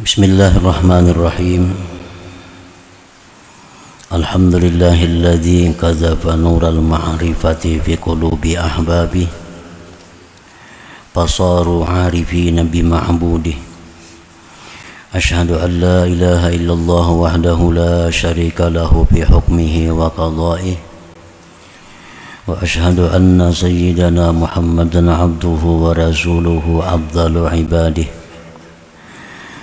Bismillahirrahmanirrahim. Alhamdulillahilladzi qadzafa nural ma'rifati fi qulubi ahbabi fasaru 'arifina bi ma'budi. Asyhadu an la ilaha illallah wahdahu la syarika lahu fi hukmihi wa qada'ihi wa asyhadu anna sayyidana Muhammadan 'abduhu wa rasuluhu afdalu 'ibadihi.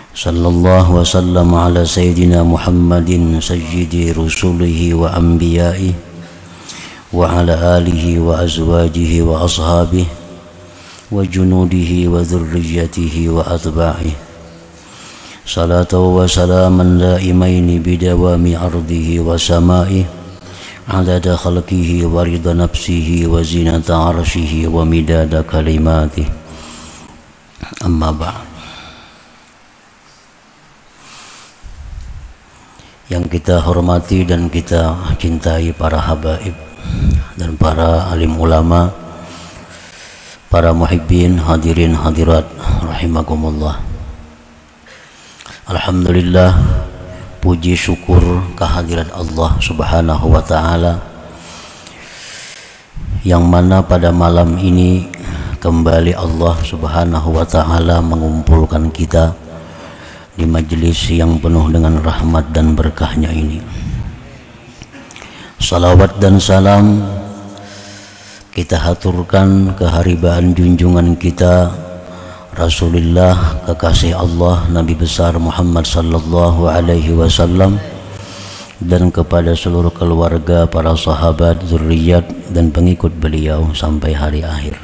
Sallallahu wa sallam ala sayyidina Muhammadin sayyidi rusulihi wa anbiya'ihi wa ala alihi wa azwajihi wa ashabihi wa junudihi wa dhurriyyatihi wa atba'ihi. Salatu wa salaman daimaini bidawami ardihi wa sama'ihi adada khalqihi wa rida nafsihi wa zinata arshihi wa midada kalimatihi. Amma ba'd. Yang kita hormati dan kita cintai para habaib dan para alim ulama, para muhibbin, hadirin hadirat rahimakumullah. Alhamdulillah, puji syukur kehadiran Allah Subhanahu wa taala yang mana pada malam ini kembali Allah Subhanahu wa taala mengumpulkan kita di majelis yang penuh dengan rahmat dan berkahnya ini. Salawat dan salam kita haturkan keharibaan junjungan kita Rasulullah, kekasih Allah, Nabi besar Muhammad sallallahu alaihi wasallam, dan kepada seluruh keluarga, para sahabat, zuriat dan pengikut beliau sampai hari akhir.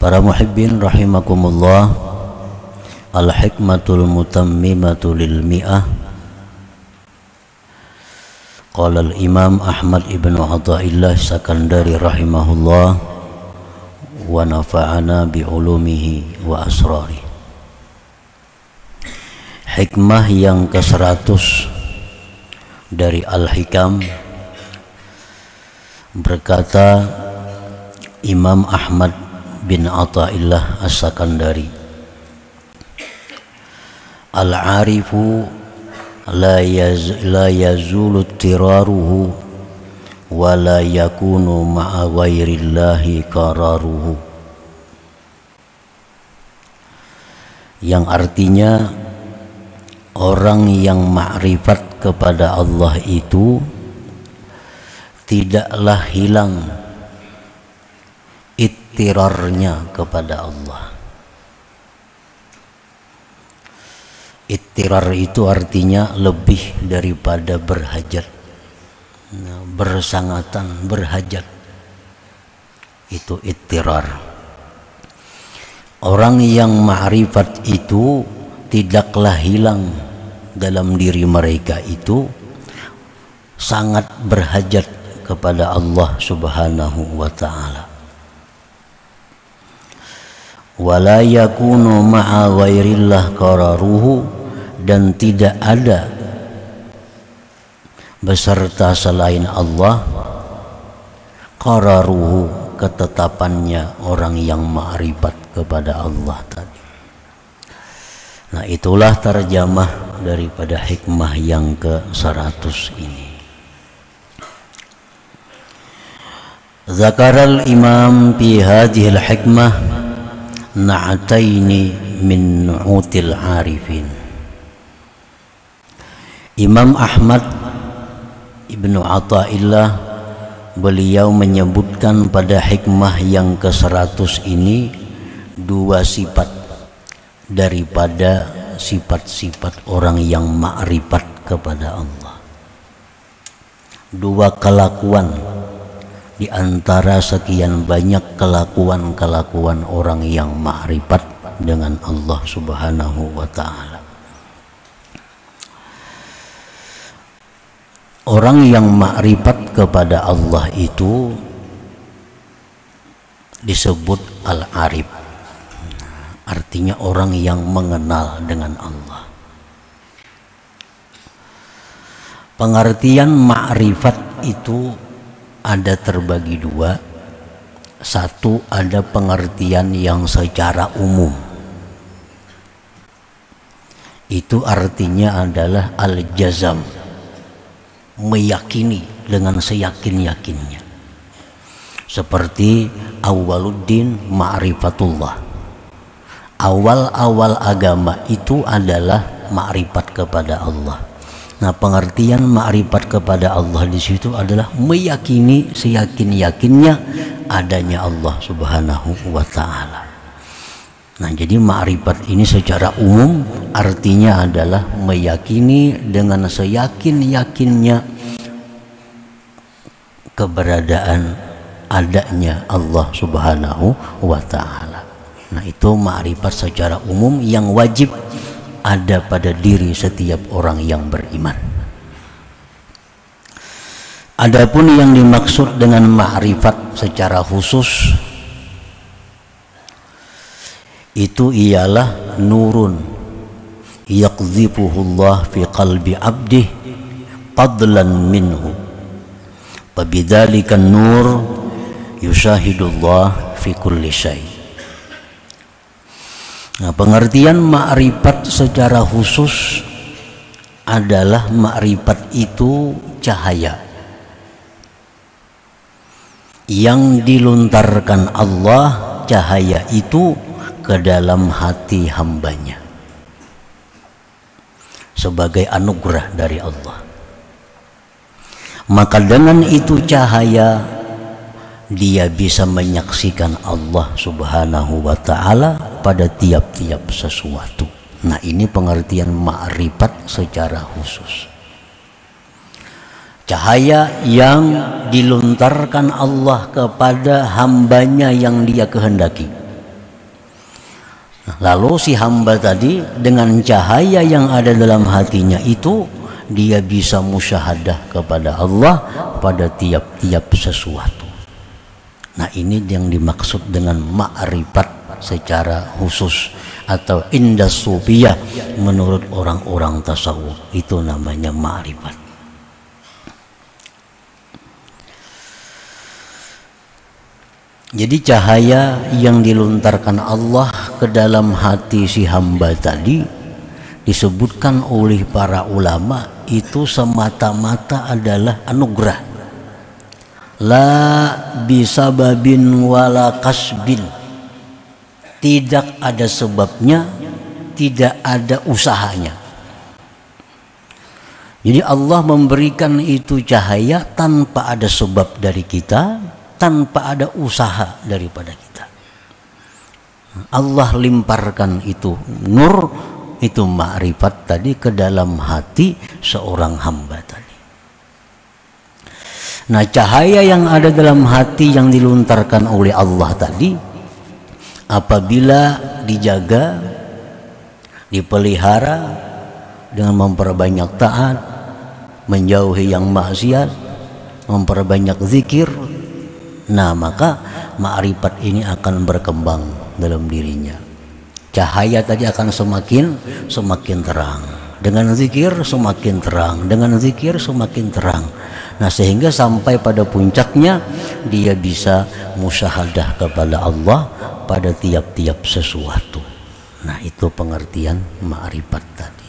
Para muhibbin rahimakumullah, al-hikmatul mutammimatu lil mi'ah. Qala al-imam Ahmad ibn Athaillah Sakandari rahimahullah wa nafa'ana bi ulumihi wa asrari. Hikmah yang ke-100 dari Al-Hikam, berkata Imam Ahmad bin Athaillah As-Sakandari, al-arifu la yazulu tiraruhu wa la yakunu ma'a ghairillahi qararuhu. Yang artinya, orang yang ma'rifat kepada Allah itu tidaklah hilang ittirarnya kepada Allah. Ittirar itu artinya lebih daripada berhajat, bersangatan, berhajat. Itu ittirar. Orang yang ma'rifat itu tidaklah hilang dalam diri mereka itu sangat berhajat kepada Allah Subhanahu wa ta'ala. Wala yakunu ma'a ghairillah qararuhu, dan tidak ada beserta selain Allah qararuhu, ketetapannya orang yang ma'rifat kepada Allah tadi. Nah, itulah terjemah daripada hikmah yang ke-100 ini. Zakaral imam fi hadhil hikmah na'ataini min nu'util arifin. Imam Ahmad ibnu Athaillah, beliau menyebutkan pada hikmah yang ke-100 ini dua sifat daripada sifat-sifat orang yang ma'rifat kepada Allah. Dua kelakuan di antara sekian banyak kelakuan-kelakuan orang yang ma'rifat dengan Allah Subhanahu wa ta'ala. Orang yang ma'rifat kepada Allah itu disebut al-arif, artinya orang yang mengenal dengan Allah. Pengertian ma'rifat itu ada terbagi dua. Satu, ada pengertian yang secara umum, itu artinya adalah al-jazam, meyakini dengan seyakin-yakinnya. Seperti awwaluddin ma'rifatullah, awal-awal agama itu adalah ma'rifat kepada Allah. Nah, pengertian ma'rifat kepada Allah di situ adalah meyakini seyakin-yakinnya adanya Allah Subhanahu wa ta'ala. Nah, jadi ma'rifat ini secara umum artinya adalah meyakini dengan seyakin-yakinnya keberadaan adanya Allah Subhanahu wa ta'ala. Nah, itu ma'rifat secara umum yang wajib ada pada diri setiap orang yang beriman. Adapun yang dimaksud dengan ma'rifat secara khusus itu ialah nurun yaqdhifuhullah fi qalbi abdih fadlan minhu, fabidzalikan nur yusyahidullah fi kulli syai'. Nah, pengertian ma'rifat secara khusus adalah ma'rifat itu cahaya yang dilontarkan Allah, cahaya itu ke dalam hati hambanya sebagai anugerah dari Allah. Maka dengan itu cahaya dia bisa menyaksikan Allah Subhanahu wa ta'ala pada tiap-tiap sesuatu. Nah, ini pengertian ma'rifat secara khusus. Cahaya yang dilontarkan Allah kepada hambanya yang dia kehendaki. Nah, lalu si hamba tadi dengan cahaya yang ada dalam hatinya itu dia bisa musyahadah kepada Allah pada tiap-tiap sesuatu. Nah, ini yang dimaksud dengan ma'rifat secara khusus atau indas sufiyah menurut orang-orang tasawuf, itu namanya ma'rifat. Jadi cahaya yang dilontarkan Allah ke dalam hati si hamba tadi disebutkan oleh para ulama itu semata-mata adalah anugerah, la bisababin wala kasbin, tidak ada sebabnya, tidak ada usahanya. Jadi Allah memberikan itu cahaya tanpa ada sebab dari kita, tanpa ada usaha daripada kita. Allah limparkan itu nur, itu ma'rifat tadi ke dalam hati seorang hamba tadi. Nah, cahaya yang ada dalam hati yang dilontarkan oleh Allah tadi, apabila dijaga, dipelihara dengan memperbanyak taat, menjauhi yang maksiat, memperbanyak zikir, nah maka ma'rifat ini akan berkembang dalam dirinya. Cahaya tadi akan semakin terang. Dengan zikir semakin terang, dengan zikir semakin terang. Nah, sehingga sampai pada puncaknya dia bisa musyahadah kepada Allah pada tiap-tiap sesuatu. Nah, itu pengertian ma'rifat tadi.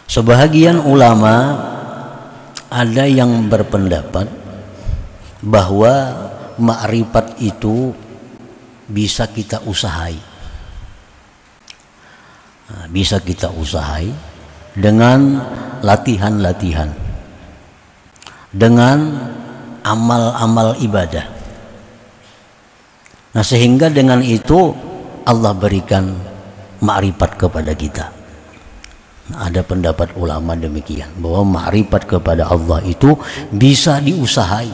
Sebahagian ulama ada yang berpendapat bahwa ma'rifat itu bisa kita usahai. Nah, bisa kita usahai dengan latihan-latihan, dengan amal-amal ibadah. Nah, sehingga dengan itu Allah berikan ma'rifat kepada kita. Nah, ada pendapat ulama demikian, bahwa ma'rifat kepada Allah itu bisa diusahai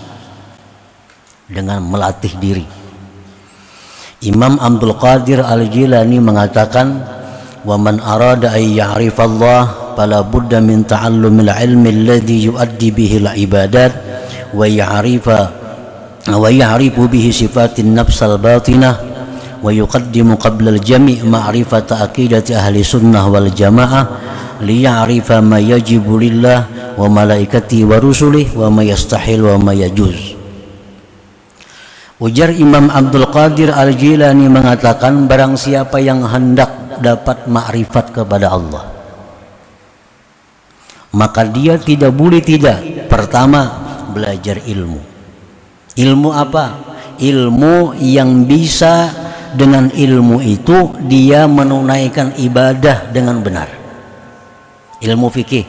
dengan melatih diri. Imam Abdul Qadir Al-Jilani mengatakan, wa man arada ay ya'rifallah fala budda min ta'allumil ilmi alladhi yuaddi bihi al-ibadat wa ya'rifu bihi sifatin nafsal batinah wa yuqaddimu qabla al-jami' ma'rifata aqidati ahli sunnah wal jamaah liya'rifa ma yajibu lillah wa malaikati wa rusulih wa ma yastahil wa ma yajuz. Ujar Imam Abdul Qadir Al-Jilani mengatakan, barang siapa yang hendak dapat makrifat kepada Allah, maka dia tidak boleh tidak pertama belajar ilmu. Ilmu apa? Ilmu yang bisa dengan ilmu itu dia menunaikan ibadah dengan benar. Ilmu fikih.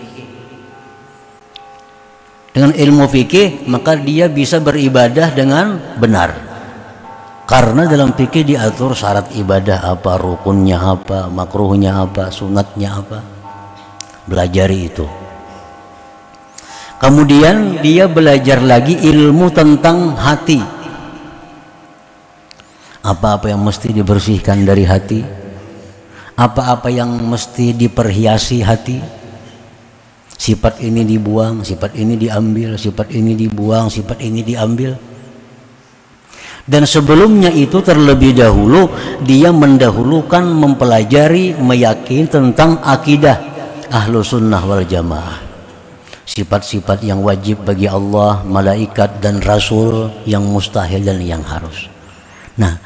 Dengan ilmu fikih maka dia bisa beribadah dengan benar. Karena dalam fikih diatur syarat ibadah apa, rukunnya apa, makruhnya apa, sunatnya apa. Belajari itu. Kemudian dia belajar lagi ilmu tentang hati. Apa-apa yang mesti dibersihkan dari hati, apa-apa yang mesti diperhiasi hati. Sifat ini dibuang, sifat ini diambil, sifat ini dibuang, sifat ini diambil. Dan sebelumnya itu terlebih dahulu dia mendahulukan mempelajari, meyakini tentang akidah Ahlus Sunnah wal Jamaah. Sifat-sifat yang wajib bagi Allah, malaikat dan Rasul, yang mustahil dan yang harus. Nah,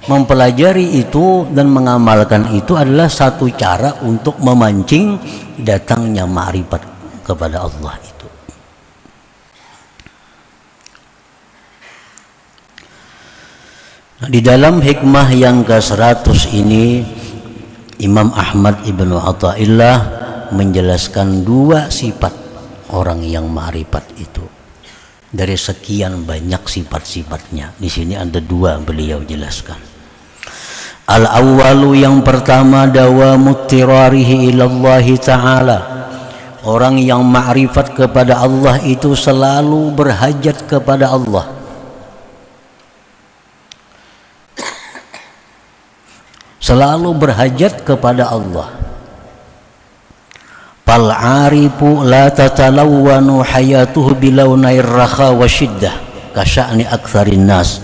mempelajari itu dan mengamalkan itu adalah satu cara untuk memancing datangnya ma'rifat kepada Allah itu. Nah, di dalam hikmah yang ke-100 ini Imam Ahmad Ibnu Athaillah menjelaskan 2 sifat orang yang ma'rifat itu. Dari sekian banyak sifat-sifatnya, di sini ada 2 beliau jelaskan. Al-awwalu, yang pertama, dawamut tirarihi ilallahi ta'ala. Orang yang ma'rifat kepada Allah itu selalu berhajat kepada Allah. Selalu berhajat kepada Allah. Fal 'arifu la tatalawwanu hayatuhu bilaunair rakha wa syiddah ka sya'ni aktsarin nas.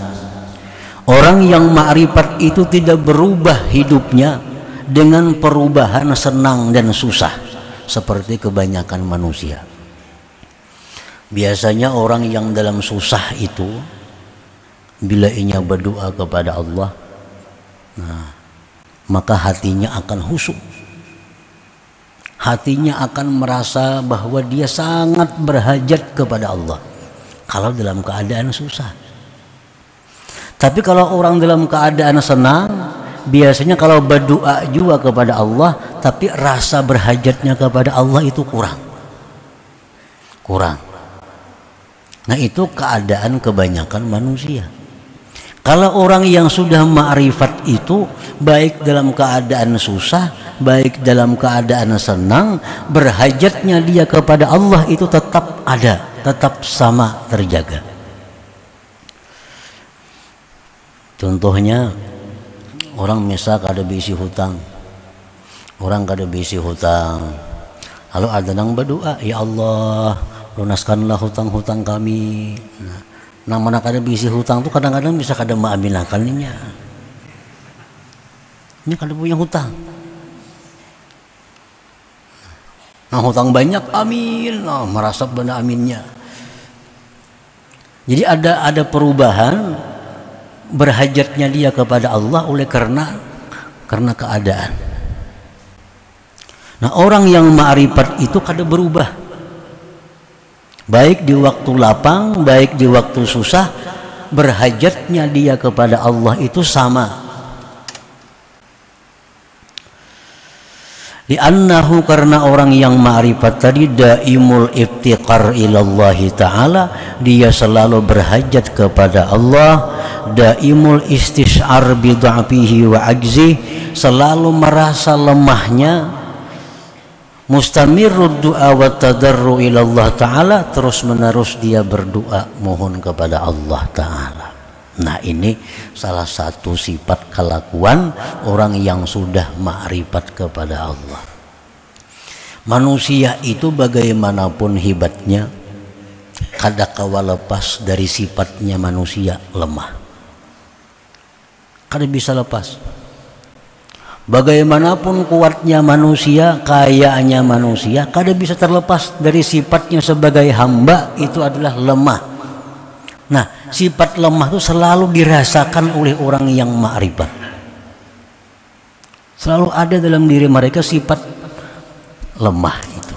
Orang yang ma'rifat itu tidak berubah hidupnya dengan perubahan senang dan susah seperti kebanyakan manusia. Biasanya orang yang dalam susah itu bila ia berdoa kepada Allah, nah, maka hatinya akan khusyuk. Hatinya akan merasa bahwa dia sangat berhajat kepada Allah kalau dalam keadaan susah. Tapi kalau orang dalam keadaan senang, biasanya kalau berdoa juga kepada Allah, tapi rasa berhajatnya kepada Allah itu kurang. Nah, itu keadaan kebanyakan manusia. Kalau orang yang sudah ma'rifat itu, baik dalam keadaan susah, baik dalam keadaan senang, berhajatnya dia kepada Allah itu tetap ada, tetap sama terjaga. Contohnya, orang misal kada bisi hutang, lalu ada yang berdoa, ya Allah, lunaskanlah hutang-hutang kami. Nah, mana kada bisi hutang tuh kadang-kadang bisa kada maaminakannya. Ini kada punya hutang. Nah, hutang banyak, amin. Nah, merasa benar aminnya. Jadi ada perubahan berhajatnya dia kepada Allah oleh karena keadaan. Nah, orang yang ma'rifat itu kada berubah. Baik di waktu lapang, baik di waktu susah, berhajatnya dia kepada Allah itu sama. Li'annahu, karena orang yang ma'rifat tadi daimul iftiqar ilallahi ta'ala, dia selalu berhajat kepada Allah, daimul istish'ar bid'afihi wa ajzih, selalu merasa lemahnya, mustamirud du'a wa tadarru ilallah ta'ala, terus menerus dia berdoa mohon kepada Allah ta'ala. Nah, ini salah satu sifat kelakuan orang yang sudah ma'rifat kepada Allah. Manusia itu bagaimanapun hebatnya, kada kawa lepas dari sifatnya manusia lemah. Kada bisa lepas. Bagaimanapun kuatnya manusia, kayaannya manusia, kada bisa terlepas dari sifatnya sebagai hamba, itu adalah lemah. Nah, sifat lemah itu selalu dirasakan oleh orang yang ma'rifat. Selalu ada dalam diri mereka sifat lemah itu.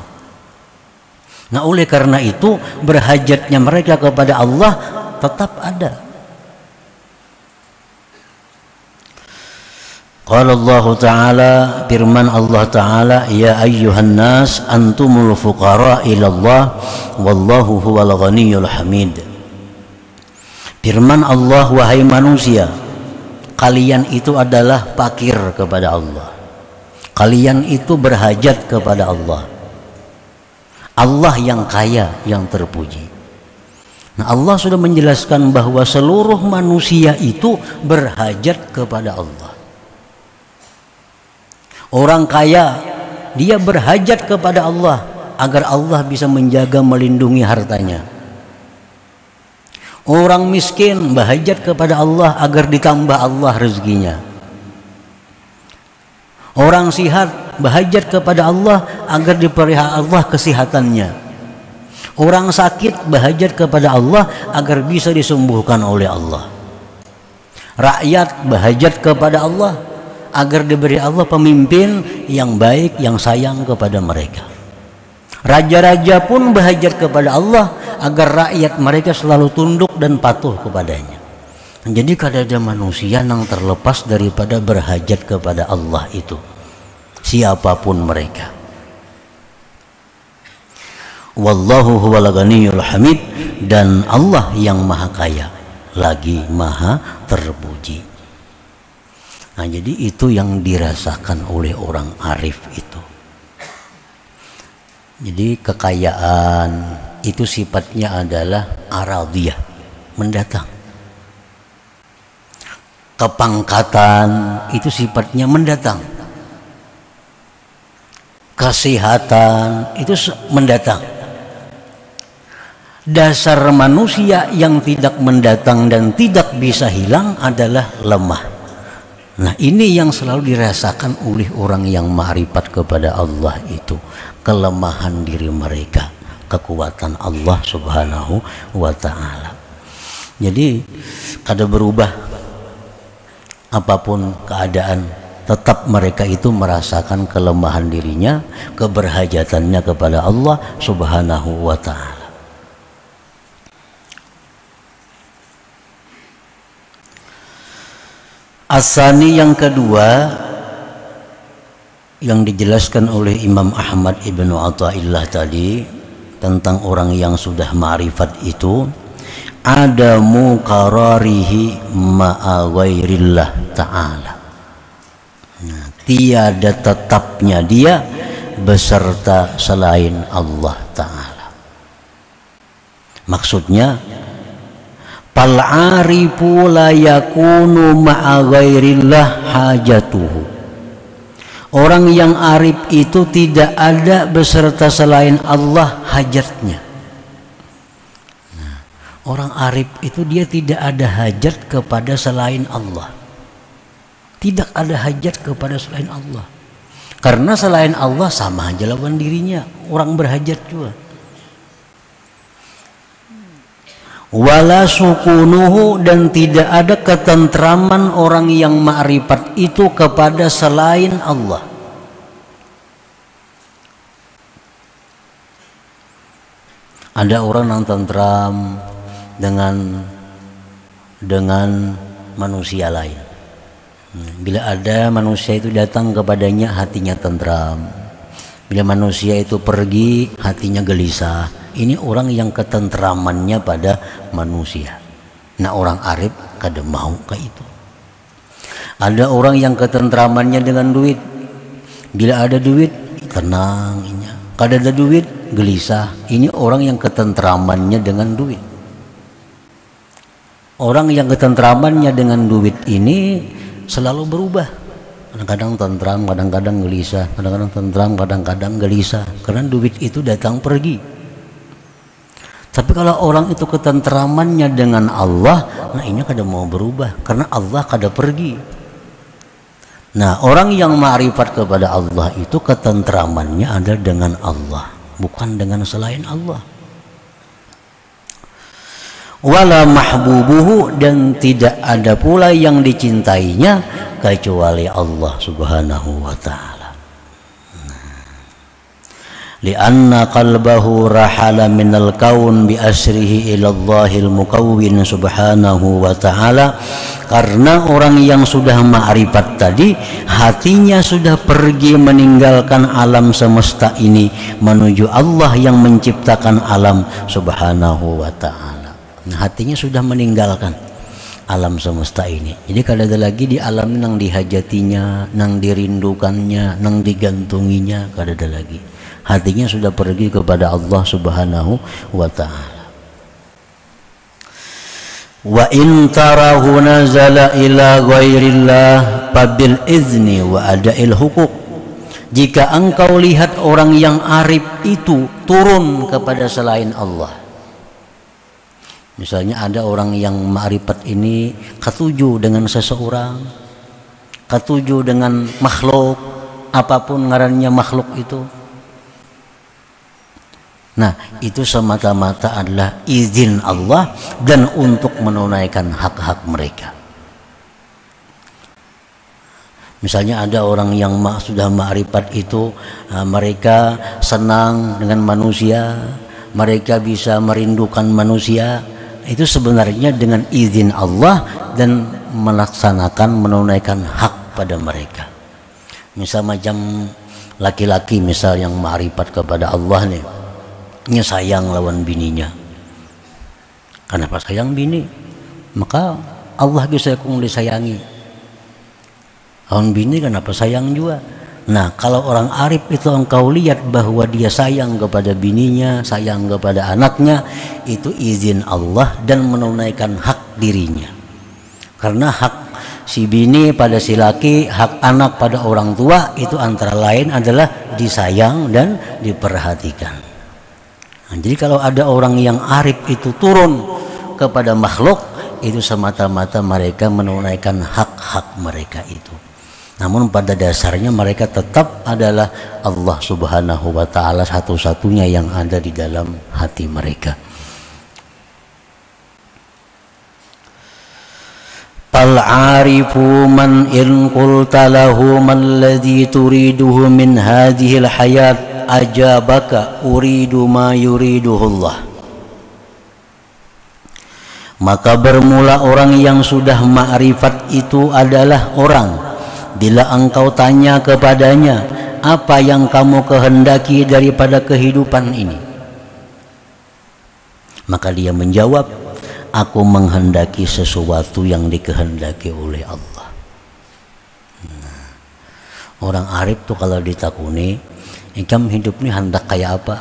Nah, oleh karena itu berhajatnya mereka kepada Allah tetap ada. Qala Allah Ta'ala, firman Allah Ta'ala, ya ayyuhan nas antumul fuqara ila Allah wallahu huwal ghaniyyul hamid. Firman Allah, wahai manusia, kalian itu adalah fakir kepada Allah. Kalian itu berhajat kepada Allah. Allah yang kaya, yang terpuji. Nah, Allah sudah menjelaskan bahwa seluruh manusia itu berhajat kepada Allah. Orang kaya, dia berhajat kepada Allah agar Allah bisa menjaga, melindungi hartanya. Orang miskin berhajat kepada Allah agar ditambah Allah rezekinya. Orang sihat berhajat kepada Allah agar dipelihara Allah kesehatannya. Orang sakit berhajat kepada Allah agar bisa disembuhkan oleh Allah. Rakyat berhajat kepada Allah agar diberi Allah pemimpin yang baik, yang sayang kepada mereka. Raja-raja pun berhajat kepada Allah agar rakyat mereka selalu tunduk dan patuh kepadanya. Jadi kada ada manusia yang terlepas daripada berhajat kepada Allah itu, siapapun mereka. Wallahu huwal ghaniyyul hamid, dan Allah yang maha kaya lagi maha terpuji. Nah, jadi itu yang dirasakan oleh orang arif itu. Jadi kekayaan itu sifatnya adalah aradiyah, mendatang. Kepangkatan itu sifatnya mendatang. Kesehatan itu mendatang. Dasar manusia yang tidak mendatang dan tidak bisa hilang adalah lemah. Nah, ini yang selalu dirasakan oleh orang yang ma'rifat kepada Allah itu, kelemahan diri mereka, kekuatan Allah Subhanahu wa ta'ala. Jadi kada berubah apapun keadaan, tetap mereka itu merasakan kelemahan dirinya, keberhajatannya kepada Allah Subhanahu wa ta'ala. Asani yang kedua yang dijelaskan oleh Imam Ahmad Ibnu Athaillah tadi tentang orang yang sudah ma'rifat itu, ada muqararihi ma'a ghairillah ta'ala. Nah, tiada tetapnya dia beserta selain Allah ta'ala. Maksudnya, fal arifu la yakunu ma'a ghairillah hajatuhu. Orang yang arif itu tidak ada beserta selain Allah hajatnya. Nah, orang arif itu dia tidak ada hajat kepada selain Allah. Tidak ada hajat kepada selain Allah. Karena selain Allah sama aja lawan dirinya, orang berhajat juga. Wala sukunuhu, dan tidak ada ketentraman orang yang ma'rifat itu kepada selain Allah. Ada orang yang tentram dengan manusia lain. Bila ada manusia itu datang kepadanya, hatinya tentram. Bila manusia itu pergi, hatinya gelisah. Ini orang yang ketentramannya pada manusia. Nah, orang arif kada mau kayak itu. Ada orang yang ketentramannya dengan duit. Bila ada duit, tenang. Kada ada duit, gelisah. Ini orang yang ketentramannya dengan duit. Orang yang ketentramannya dengan duit ini selalu berubah. Kadang-kadang tentram, kadang-kadang gelisah. Kadang-kadang tentram, kadang-kadang gelisah. Karena duit itu datang pergi. Tapi kalau orang itu ketentramannya dengan Allah, nah ini kada mau berubah karena Allah kada pergi. Nah, orang yang ma'rifat kepada Allah itu ketentramannya ada dengan Allah, bukan dengan selain Allah. wala mahbubuhu, dan tidak ada pula yang dicintainya kecuali Allah Subhanahu wa ta'ala. Lianna qalbahu rahala minal kaun bi asrihi ila Allahil mukawwin subhanahu wa ta'ala, karena orang yang sudah ma'rifat tadi hatinya sudah pergi meninggalkan alam semesta ini menuju Allah yang menciptakan alam subhanahu wa ta'ala. Hatinya sudah meninggalkan alam semesta ini, jadi kada ada lagi di alam nang dihajatinya, nang dirindukannya, nang digantunginya, kada ada lagi. Hatinya sudah pergi kepada Allah Subhanahu wa ta'ala. Wa in tarahu nazala ila ghairillah fabil izni wa ada'il hukuk. Jika engkau lihat orang yang arif itu turun kepada selain Allah, misalnya ada orang yang ma'rifat ini ketujuh dengan seseorang, ketujuh dengan makhluk, apapun ngarannya makhluk itu. Nah, itu semata-mata adalah izin Allah dan untuk menunaikan hak-hak mereka. Misalnya ada orang yang sudah ma'rifat itu, mereka senang dengan manusia, mereka bisa merindukan manusia, itu sebenarnya dengan izin Allah dan melaksanakan menunaikan hak pada mereka. Misal macam laki-laki misal yang ma'rifat kepada Allah nih, nya sayang lawan bininya. Kenapa sayang bini? Maka Allah bisa kung disayangi. Lawan bini kenapa sayang juga? Nah, kalau orang arif itu engkau lihat bahwa dia sayang kepada bininya, sayang kepada anaknya, itu izin Allah dan menunaikan hak dirinya. Karena hak si bini pada si laki, hak anak pada orang tua itu antara lain adalah disayang dan diperhatikan. Nah, jadi kalau ada orang yang arif itu turun kepada makhluk, itu semata-mata mereka menunaikan hak-hak mereka itu. Namun pada dasarnya mereka tetap adalah Allah Subhanahu wa ta'ala satu-satunya yang ada di dalam hati mereka. Fal arifu man in qulta lahu man ladzi turiduhu min hadhil hayat ajabaka uridu ma yuriduhullah. Maka bermula orang yang sudah ma'rifat itu adalah orang, bila engkau tanya kepadanya, apa yang kamu kehendaki daripada kehidupan ini? Maka dia menjawab, aku menghendaki sesuatu yang dikehendaki oleh Allah. Nah, orang arif tuh kalau ditakuni, ikam hidup ini hendak kayak apa?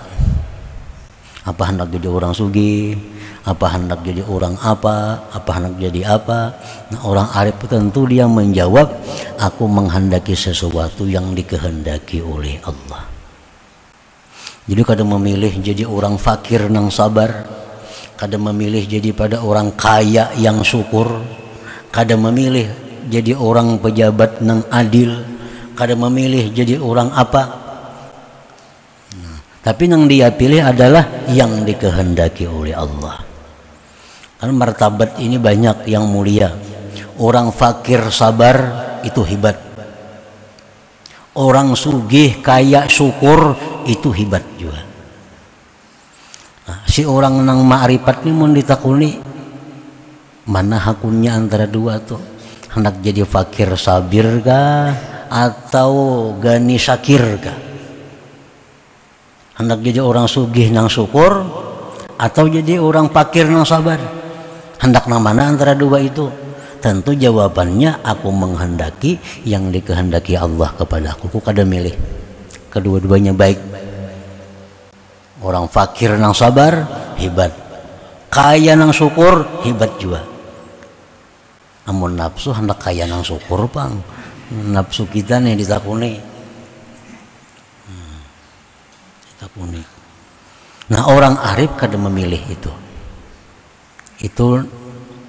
Apa hendak jadi orang sugih? Apa hendak jadi orang apa? Apa hendak jadi apa? Nah, orang arif tentu dia menjawab, aku menghendaki sesuatu yang dikehendaki oleh Allah. Jadi kadang memilih jadi orang fakir nang sabar, kadang memilih jadi pada orang kaya yang syukur, kadang memilih jadi orang pejabat nang adil, kadang memilih jadi orang apa. Tapi yang dia pilih adalah yang dikehendaki oleh Allah. Karena martabat ini banyak yang mulia. Orang fakir sabar itu hebat. Orang sugih kaya syukur itu hebat juga. Nah, si orang nang ma'rifat ini mau ditakuni, mana hakunnya antara dua tuh? Hendak jadi fakir sabir kah atau gani syakir kah? Hendak jadi orang sugih nang syukur atau jadi orang fakir nang sabar? Hendak nang mana antara dua itu? Tentu jawabannya aku menghendaki yang dikehendaki Allah kepada aku. Ku kada milih. Kedua-duanya baik. Orang fakir nang sabar hebat, kaya nang syukur hebat juga. Amun nafsu hendak kaya nang syukur pang, nafsu kita nih ditakuni. Nah, orang arif kada memilih itu. Itu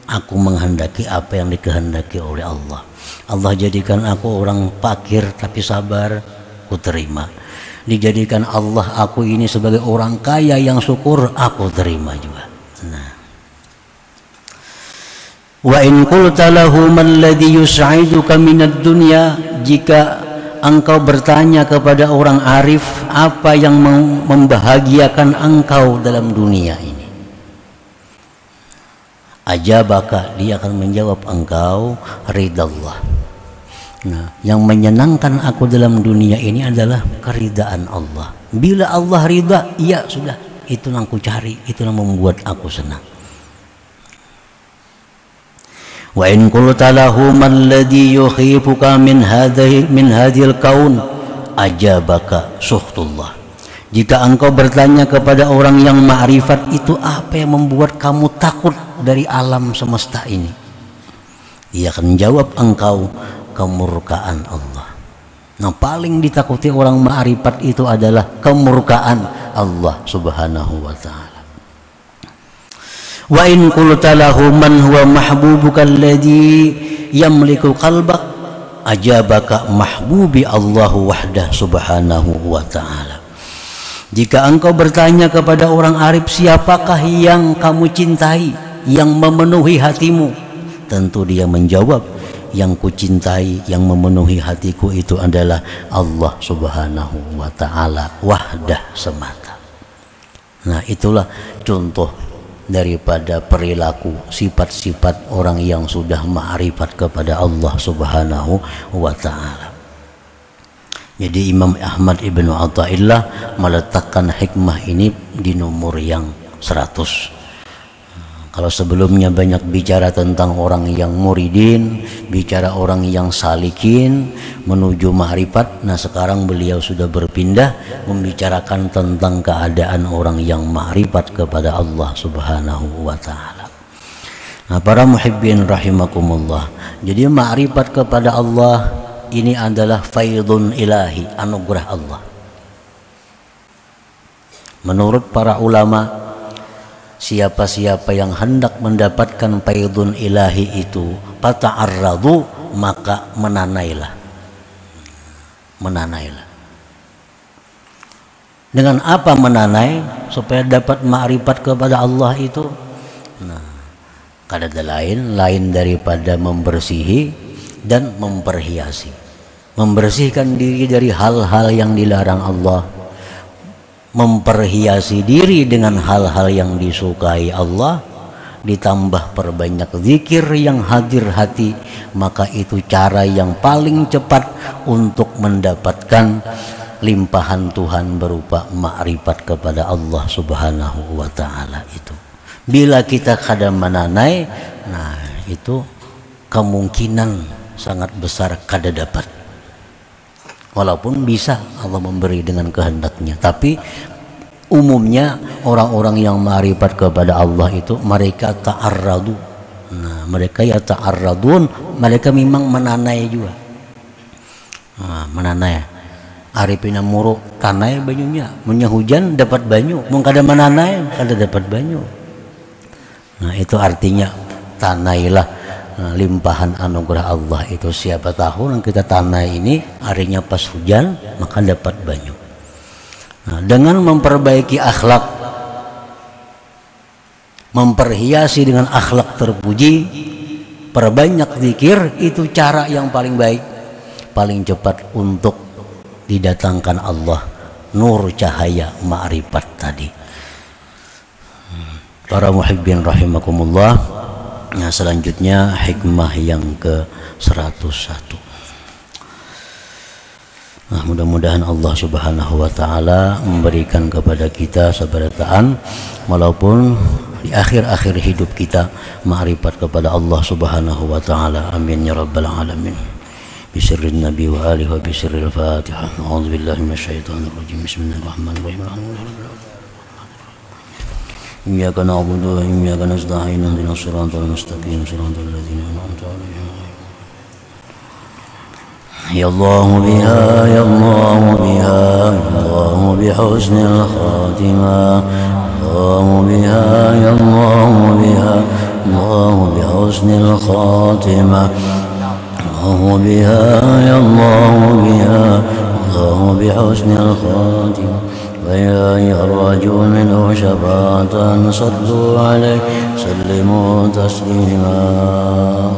aku menghendaki apa yang dikehendaki oleh Allah. Allah jadikan aku orang fakir tapi sabar, ku terima. Dijadikan Allah aku ini sebagai orang kaya yang syukur, aku terima juga. Nah, Wa in qulta lahu man ladzi yus'iduka minad dunya, jika engkau bertanya kepada orang arif apa yang membahagiakan engkau dalam dunia ini, ajabaka, dia akan menjawab engkau ridallah. Nah, yang menyenangkan aku dalam dunia ini adalah keridaan Allah. Bila Allah ridha, ya sudah, itu yang aku cari, itu yang membuat aku senang. Wa in qulta lahu man ladzi yukhifuka min hadhil kaun, ajabaka suhtullah. Jika engkau bertanya kepada orang yang ma'rifat, itu apa yang membuat kamu takut dari alam semesta ini, ia akan jawab engkau kemurkaan Allah. Nah, paling ditakuti orang ma'rifat itu adalah kemurkaan Allah subhanahu wa ta'ala. Wa in qulta lahu man huwa mahbubuka alladhi yamliku qalbak, ajabaka mahbubi Allah wahdah subhanahu wa ta'ala. Jika engkau bertanya kepada orang arif, siapakah yang kamu cintai, yang memenuhi hatimu, tentu dia menjawab, yang kucintai, yang memenuhi hatiku itu adalah Allah subhanahu wa ta'ala wahdah semata. Nah, itulah contoh daripada perilaku sifat-sifat orang yang sudah ma'rifat kepada Allah subhanahu wa ta'ala. Jadi Imam Ahmad Ibnu Athaillah meletakkan hikmah ini di nomor yang 100. Kalau sebelumnya banyak bicara tentang orang yang muridin, bicara orang yang salikin menuju ma'rifat, nah sekarang beliau sudah berpindah membicarakan tentang keadaan orang yang ma'rifat kepada Allah subhanahu wa ta'ala. Nah, para muhibbin rahimakumullah, jadi ma'rifat kepada Allah ini adalah faidun ilahi, anugerah Allah. Menurut para ulama, siapa-siapa yang hendak mendapatkan faidun ilahi itu, fata'arradu, maka menanailah. Menanailah. Dengan apa menanai supaya dapat ma'rifat kepada Allah itu? Nah, kada lain daripada membersihi dan memperhiasi. Membersihkan diri dari hal-hal yang dilarang Allah, memperhiasi diri dengan hal-hal yang disukai Allah, ditambah perbanyak zikir yang hadir hati, maka itu cara yang paling cepat untuk mendapatkan limpahan Tuhan berupa ma'rifat kepada Allah subhanahu wa ta'ala itu. Bila kita kada menanai, nah itu kemungkinan sangat besar kada dapat. Walaupun bisa Allah memberi dengan kehendaknya, tapi umumnya orang-orang yang ma'rifat kepada Allah itu mereka ta'arradu. Nah, mereka ya ta'arradun, mereka memang menanai juga. Nah, menanai. Arifina muru tanai banyunya, munya hujan dapat banyu, mun kada menanai kada dapat banyu. Nah, itu artinya tanailah. Nah, limpahan anugerah Allah itu. Siapa tahu yang kita tanai ini harinya pas hujan, maka dapat banyu. Nah, dengan memperbaiki akhlak, memperhiasi dengan akhlak terpuji, perbanyak zikir, itu cara yang paling baik, paling cepat untuk didatangkan Allah, nur cahaya ma'rifat tadi. Para muhibbin rahimakumullah. Nah, selanjutnya hikmah yang ke-101. Nah, mudah-mudahan Allah subhanahu wa ta'ala memberikan kepada kita sabarataan, walaupun di akhir-akhir hidup kita ma'rifat kepada Allah subhanahu wa ta'ala. Amin ya rabbal alamin. Bisirrin nabi wa alihi wa bisirril fatihah. A'udzu billahi minasyaitonir rajim. Bismillahirrahmanirrahim. إياك نعبد وإياك نستعين اهدنا الصراط المستقيم صراط الذين أنعمت عليهم يا الله بها يا الله بها يا الله بحسن الخاتمة الله بها يا الله بها الله بحسن الخاتمة الله بها يا الله بها الله بحسن الخاتمة ويا يرجو منه شفاعة صلوا عليه سلموا تسليما